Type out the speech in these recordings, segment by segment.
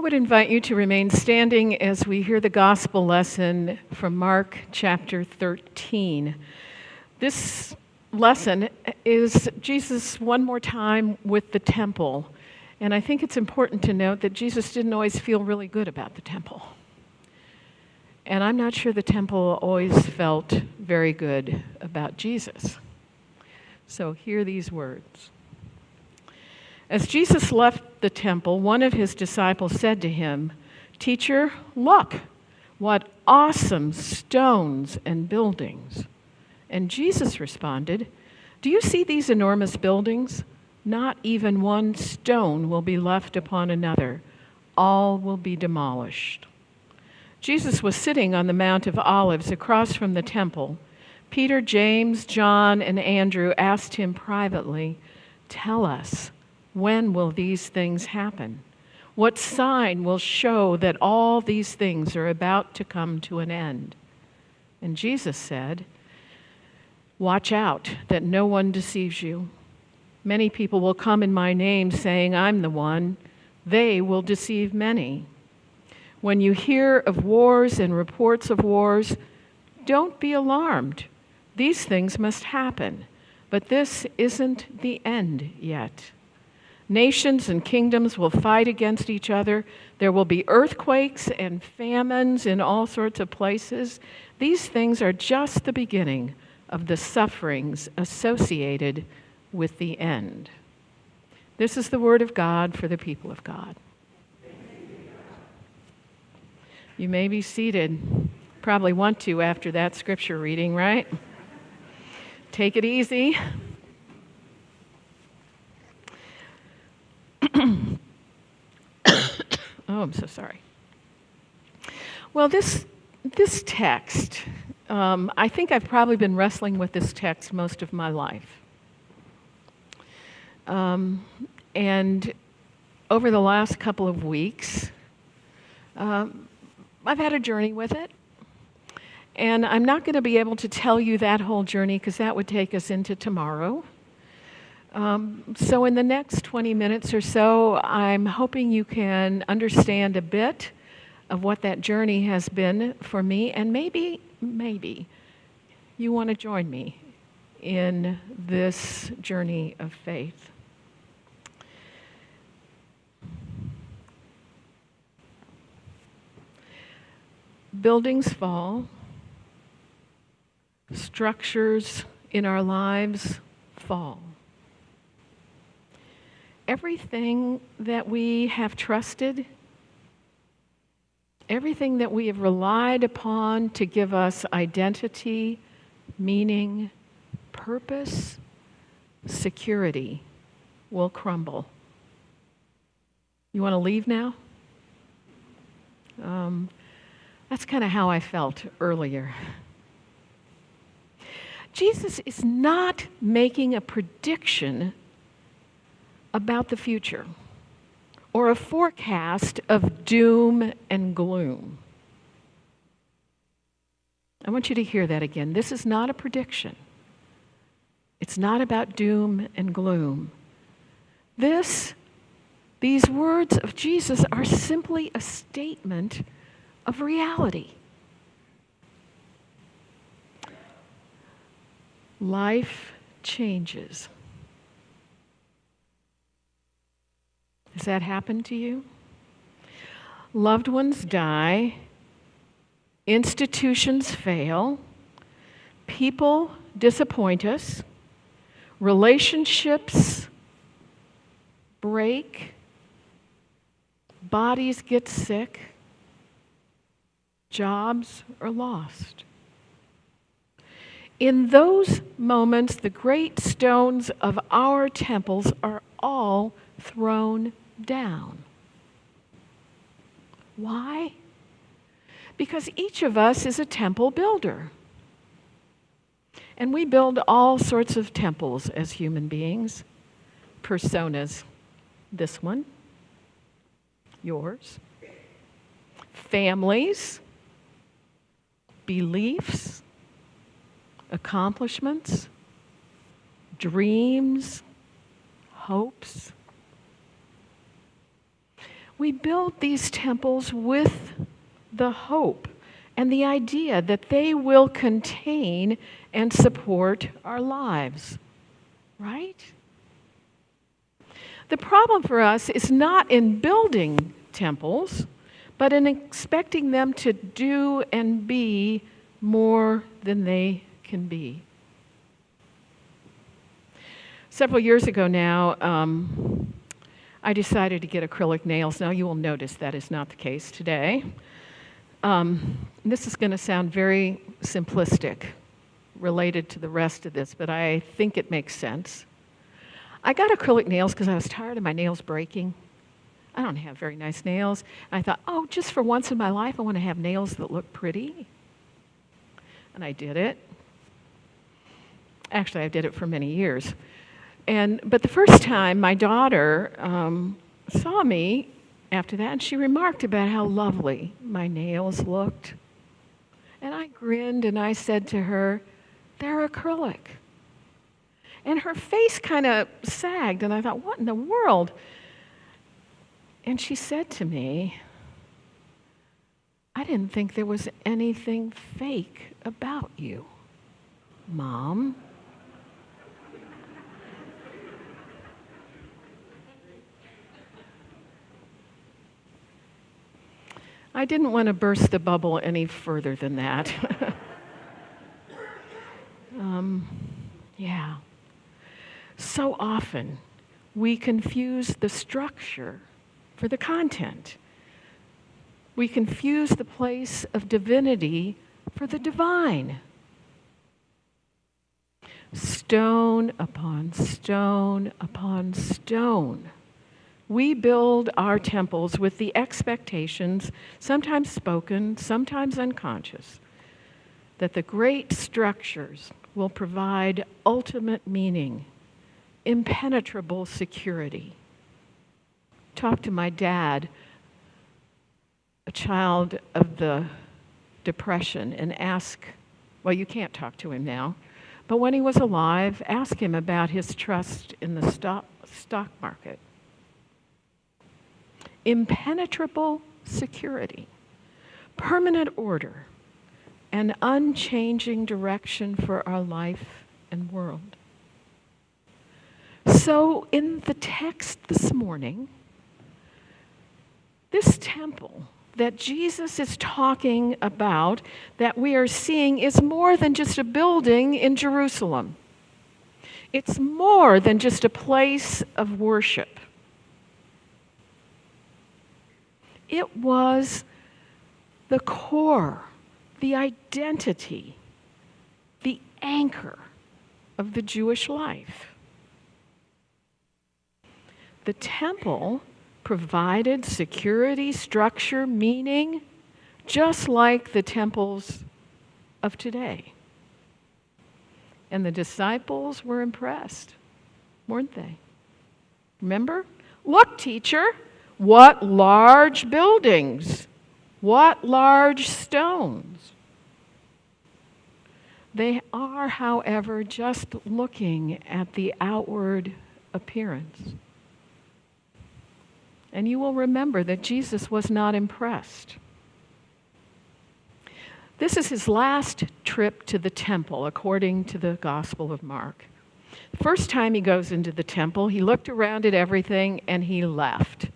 I would invite you to remain standing as we hear the gospel lesson from Mark chapter 13. This lesson is Jesus one more time with the temple. And I think it's important to note that Jesus didn't always feel really good about the temple. And I'm not sure the temple always felt very good about Jesus. So hear these words. As Jesus left the temple, one of his disciples said to him, "Teacher, look, what awesome stones and buildings." And Jesus responded, "Do you see these enormous buildings? Not even one stone will be left upon another. All will be demolished." Jesus was sitting on the Mount of Olives across from the temple. Peter, James, John, and Andrew asked him privately, "Tell us, when will these things happen? What sign will show that all these things are about to come to an end?" And Jesus said, "Watch out that no one deceives you. Many people will come in my name saying, 'I'm the one.' They will deceive many. When you hear of wars and reports of wars, don't be alarmed. These things must happen, but this isn't the end yet. Nations and kingdoms will fight against each other. There will be earthquakes and famines in all sorts of places. These things are just the beginning of the sufferings associated with the end." This is the word of God for the people of God. You may be seated. Probably want to after that scripture reading, right? Take it easy. Oh, I'm so sorry. Well, this text, I think I've probably been wrestling with this text most of my life. And over the last couple of weeks, I've had a journey with it. And I'm not going to be able to tell you that whole journey because that would take us into tomorrow. So in the next 20 minutes or so, I'm hoping you can understand a bit of what that journey has been for me, and maybe you want to join me in this journey of faith. Buildings fall, structures in our lives fall. Everything that we have trusted, everything that we have relied upon to give us identity, meaning, purpose, security, will crumble. You want to leave now? That's kind of how I felt earlier. Jesus is not making a prediction about the future or a forecast of doom and gloom. I want you to hear that again. This is not a prediction. It's not about doom and gloom. These words of Jesus are simply a statement of reality. Life changes. Has that happened to you? Loved ones die, institutions fail, people disappoint us, relationships break, bodies get sick, jobs are lost. In those moments, the great stones of our temples are all thrown down. Why? Because each of us is a temple builder. And we build all sorts of temples as human beings. Personas. This one. Yours. Families. Beliefs. Accomplishments. Dreams. Hopes. We build these temples with the hope and the idea that they will contain and support our lives, right? The problem for us is not in building temples, but in expecting them to do and be more than they can be. Several years ago now, I decided to get acrylic nails. Now you will notice that is not the case today. This is going to sound very simplistic related to the rest of this, but I think it makes sense. I got acrylic nails because I was tired of my nails breaking. I don't have very nice nails. And I thought, oh, just for once in my life, I want to have nails that look pretty. And I did it. Actually, I did it for many years. But the first time, my daughter saw me after that, and she remarked about how lovely my nails looked. And I grinned, and I said to her, "They're acrylic." And her face kind of sagged, and I thought, what in the world? And she said to me, "I didn't think there was anything fake about you, Mom." I didn't want to burst the bubble any further than that. Yeah. So often, we confuse the structure for the content. We confuse the place of divinity for the divine. Stone upon stone upon stone. We build our temples with the expectations, sometimes spoken, sometimes unconscious, that the great structures will provide ultimate meaning, impenetrable security. Talk to my dad, a child of the Depression, and ask, well, you can't talk to him now, but when he was alive, ask him about his trust in the stock market. Impenetrable security, permanent order, and unchanging direction for our life and world. So in the text this morning, this temple that Jesus is talking about, that we are seeing, is more than just a building in Jerusalem. It's more than just a place of worship. It was the core, the identity, the anchor of the Jewish life. The temple provided security, structure, meaning, just like the temples of today. And the disciples were impressed, weren't they? Remember? Look, teacher, what large buildings, what large stones. They are, however, just looking at the outward appearance. And you will remember that Jesus was not impressed. This is his last trip to the temple, according to the Gospel of Mark. The first time he goes into the temple, he looked around at everything and he left.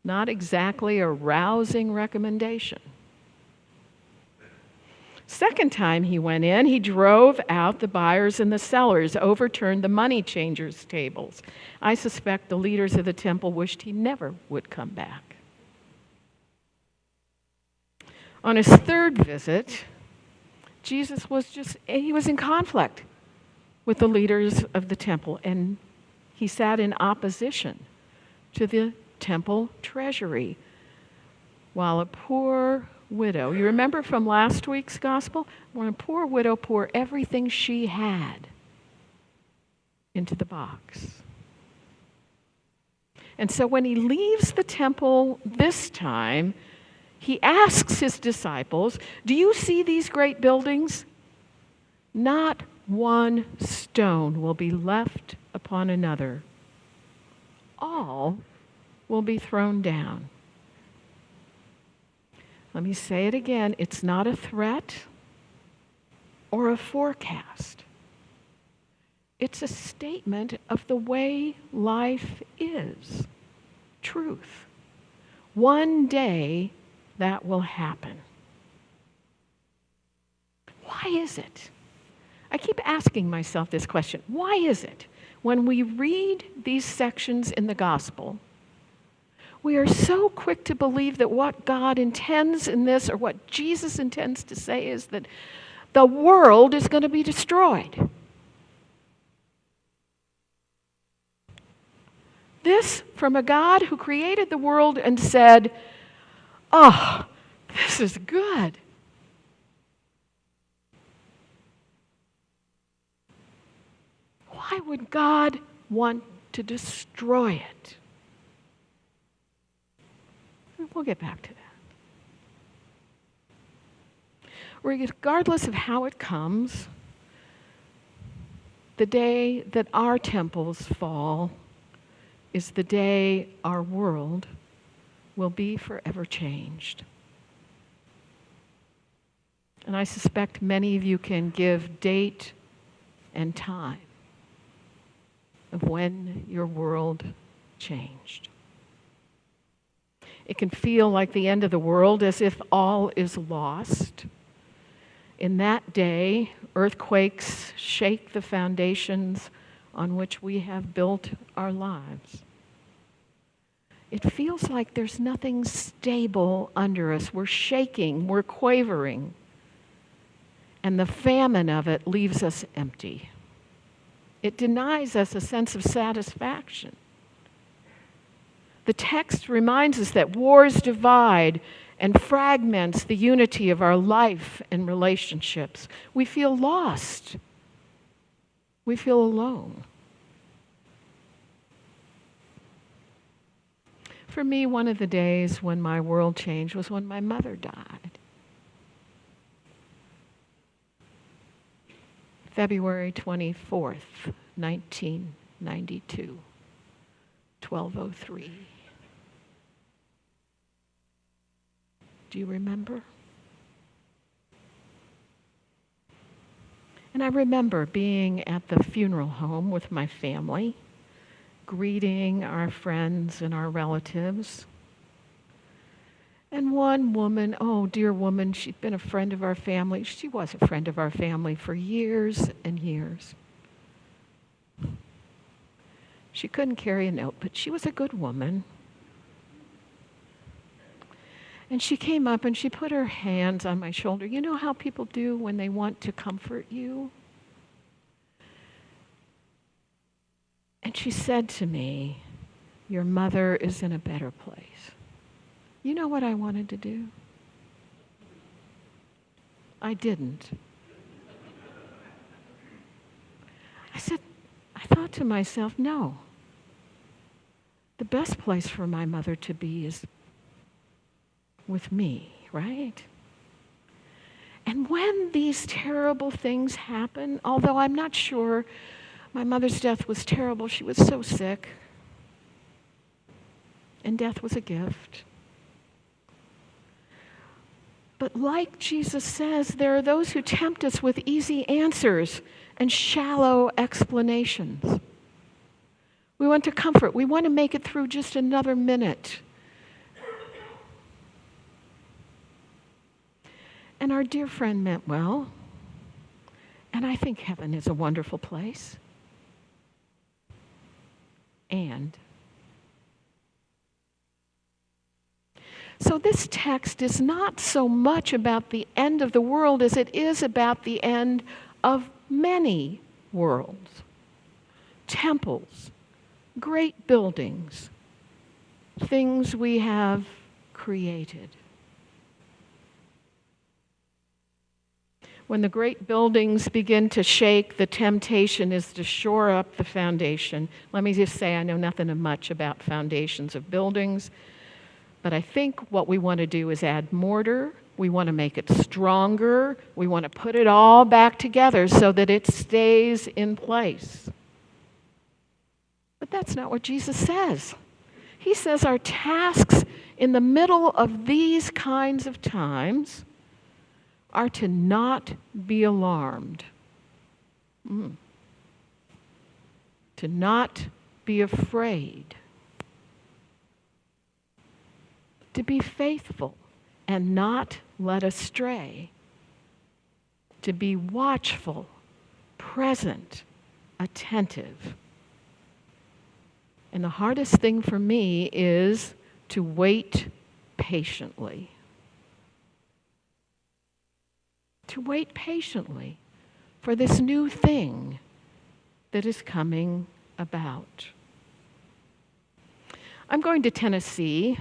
Not exactly a rousing recommendation. Second time he went in, he drove out the buyers and the sellers, overturned the money changers' tables. I suspect the leaders of the temple wished he never would come back. On his third visit, Jesus was in conflict with the leaders of the temple, and he sat in opposition to the temple treasury, while a poor widow, you remember from last week's gospel, when a poor widow poured everything she had into the box. And so when he leaves the temple this time, he asks his disciples, "Do you see these great buildings? Not one stone will be left upon another. All will be thrown down. Let me say it again. It's not a threat or a forecast. It's a statement of the way life is. Truth. One day that will happen. Why is it? I keep asking myself this question. Why is it when we read these sections in the gospel, we are so quick to believe that what God intends in this, or what Jesus intends to say, is that the world is going to be destroyed? This from a God who created the world and said, "Oh, this is good." Why would God want to destroy it? We'll get back to that. Regardless of how it comes, the day that our temples fall is the day our world will be forever changed. And I suspect many of you can give date and time of when your world changed. It can feel like the end of the world, as if all is lost. In that day, earthquakes shake the foundations on which we have built our lives. It feels like there's nothing stable under us. We're shaking, we're quavering, and the famine of it leaves us empty. It denies us a sense of satisfaction. The text reminds us that wars divide and fragments the unity of our life and relationships. We feel lost. We feel alone. For me, one of the days when my world changed was when my mother died. February 24th, 1992, 12:03. Do you remember? And I remember being at the funeral home with my family, greeting our friends and our relatives. And one woman, oh dear woman, she'd been a friend of our family. She was a friend of our family for years and years. She couldn't carry a note, but she was a good woman. And she came up and she put her hands on my shoulder. You know how people do when they want to comfort you? And she said to me, "Your mother is in a better place." You know what I wanted to do? I didn't. I thought to myself, no. The best place for my mother to be is with me, right? And when these terrible things happen, although I'm not sure my mother's death was terrible, she was so sick, and death was a gift. But like Jesus says, there are those who tempt us with easy answers and shallow explanations. We want to comfort. We want to make it through just another minute. And our dear friend meant well. And I think heaven is a wonderful place. So this text is not so much about the end of the world as it is about the end of many worlds. Temples, great buildings, things we have created. When the great buildings begin to shake, the temptation is to shore up the foundation. Let me just say, I know nothing much about foundations of buildings, but I think what we want to do is add mortar. We want to make it stronger. We want to put it all back together so that it stays in place. But that's not what Jesus says. He says our tasks in the middle of these kinds of times are to not be alarmed, to not be afraid, to be faithful and not led astray, to be watchful, present, attentive. And the hardest thing for me is to wait patiently. To wait patiently for this new thing that is coming about. I'm going to Tennessee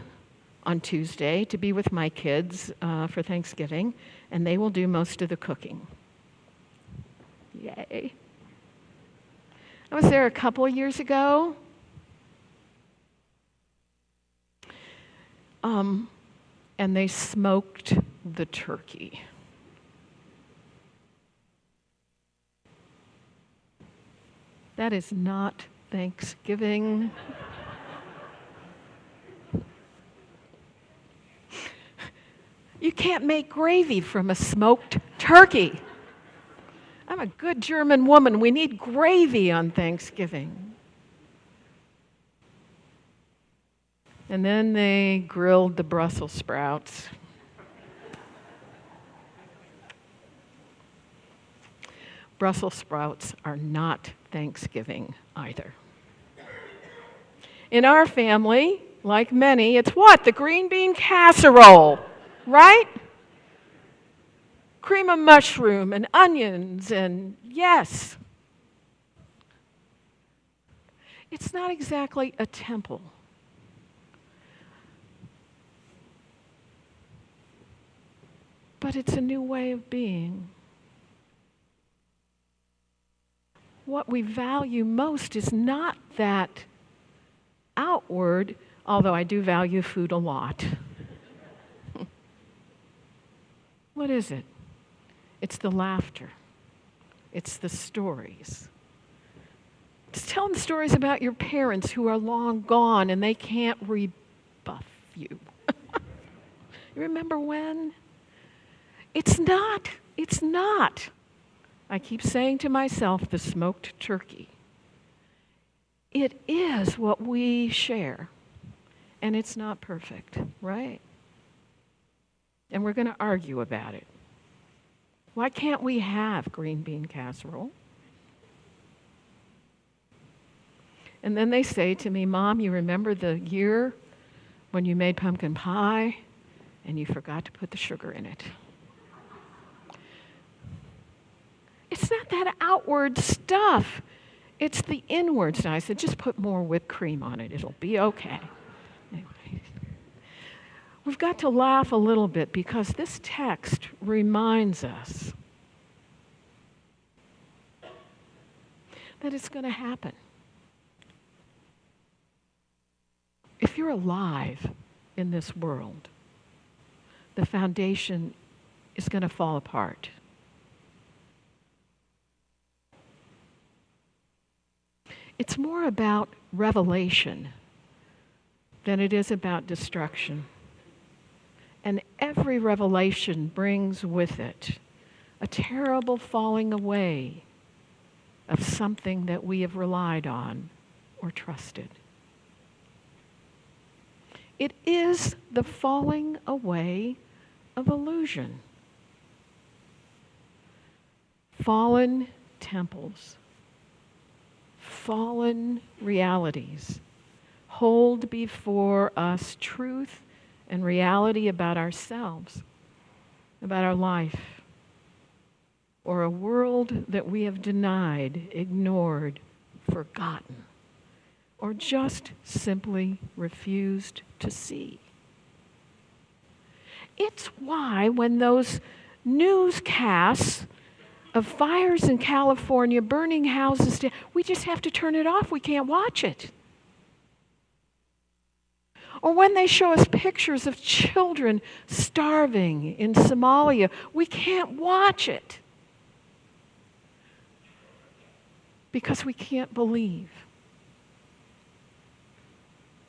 on Tuesday to be with my kids for Thanksgiving, and they will do most of the cooking. Yay. I was there a couple of years ago. And they smoked the turkey. That is not Thanksgiving. You can't make gravy from a smoked turkey. I'm a good German woman. We need gravy on Thanksgiving. And then they grilled the Brussels sprouts. Brussels sprouts are not Thanksgiving either. In our family, like many, it's what? The green bean casserole, right? Cream of mushroom and onions and yes. It's not exactly a temple. But it's a new way of being. What we value most is not that outward, although I do value food a lot. What is it? It's the laughter. It's the stories. It's telling stories about your parents who are long gone and they can't rebuff you. You remember when? It's not. I keep saying to myself, the smoked turkey. It is what we share, and it's not perfect, right? And we're going to argue about it. Why can't we have green bean casserole? And then they say to me, Mom, you remember the year when you made pumpkin pie and you forgot to put the sugar in it? It's not that outward stuff. It's the inward stuff. I said, just put more whipped cream on it. It'll be okay. Anyway, we've got to laugh a little bit because this text reminds us that it's going to happen. If you're alive in this world, the foundation is going to fall apart. It's more about revelation than it is about destruction. And every revelation brings with it a terrible falling away of something that we have relied on or trusted. It is the falling away of illusion. Fallen temples, fallen realities hold before us truth and reality about ourselves, about our life, or a world that we have denied, ignored, forgotten, or just simply refused to see. It's why when those newscasts of fires in California, burning houses down, we just have to turn it off. We can't watch it. Or when they show us pictures of children starving in Somalia, we can't watch it because we can't believe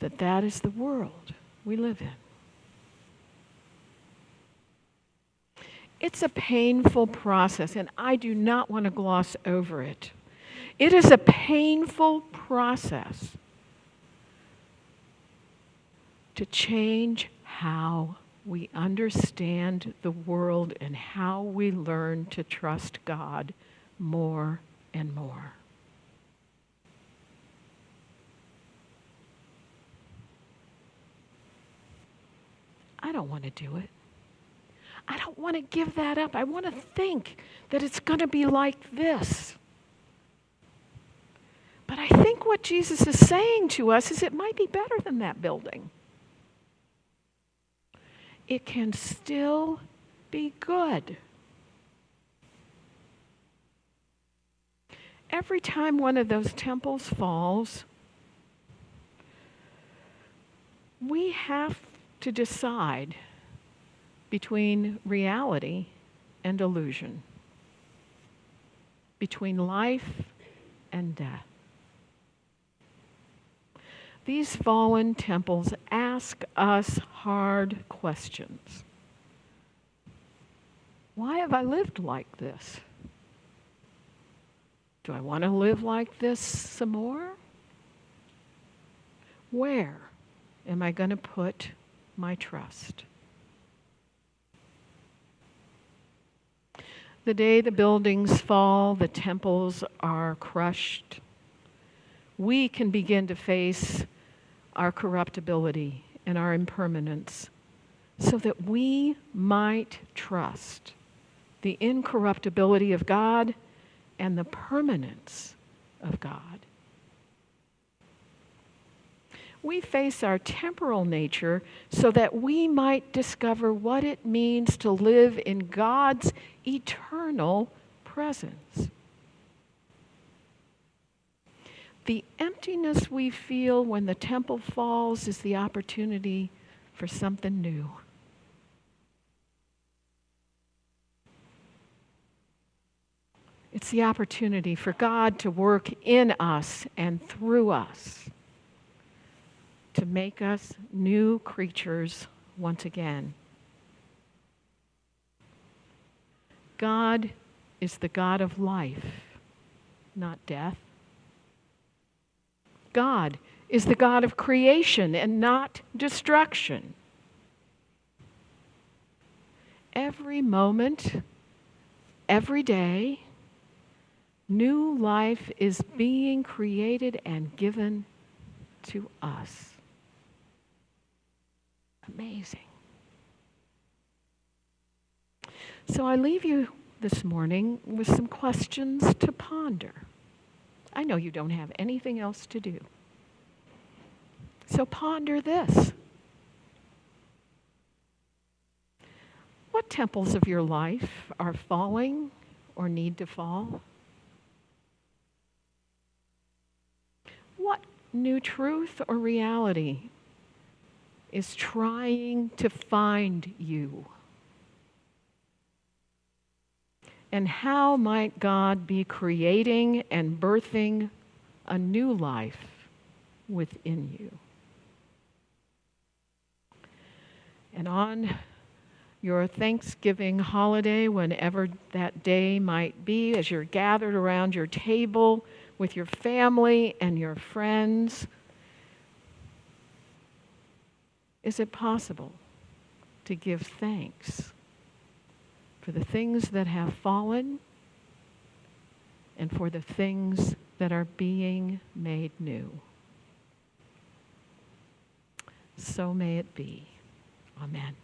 that that is the world we live in. It's a painful process, and I do not want to gloss over it. It is a painful process to change how we understand the world and how we learn to trust God more and more. I don't want to do it. I don't want to give that up. I want to think that it's going to be like this. But I think what Jesus is saying to us is it might be better than that building. It can still be good. Every time one of those temples falls, we have to decide between reality and illusion, between life and death. These fallen temples ask us hard questions. Why have I lived like this? Do I want to live like this some more? Where am I going to put my trust? The day the buildings fall, the temples are crushed, we can begin to face our corruptibility and our impermanence so that we might trust the incorruptibility of God and the permanence of God. We face our temporal nature so that we might discover what it means to live in God's eternal presence. The emptiness we feel when the temple falls is the opportunity for something new. It's the opportunity for God to work in us and through us to make us new creatures once again. God is the God of life, not death. God is the God of creation and not destruction. Every moment, every day, new life is being created and given to us. Amazing. So I leave you this morning with some questions to ponder. I know you don't have anything else to do. So ponder this. What temples of your life are falling or need to fall? What new truth or reality is trying to find you? And how might God be creating and birthing a new life within you? And on your Thanksgiving holiday, whenever that day might be, as you're gathered around your table with your family and your friends, is it possible to give thanks for the things that have fallen and for the things that are being made new? So may it be. Amen.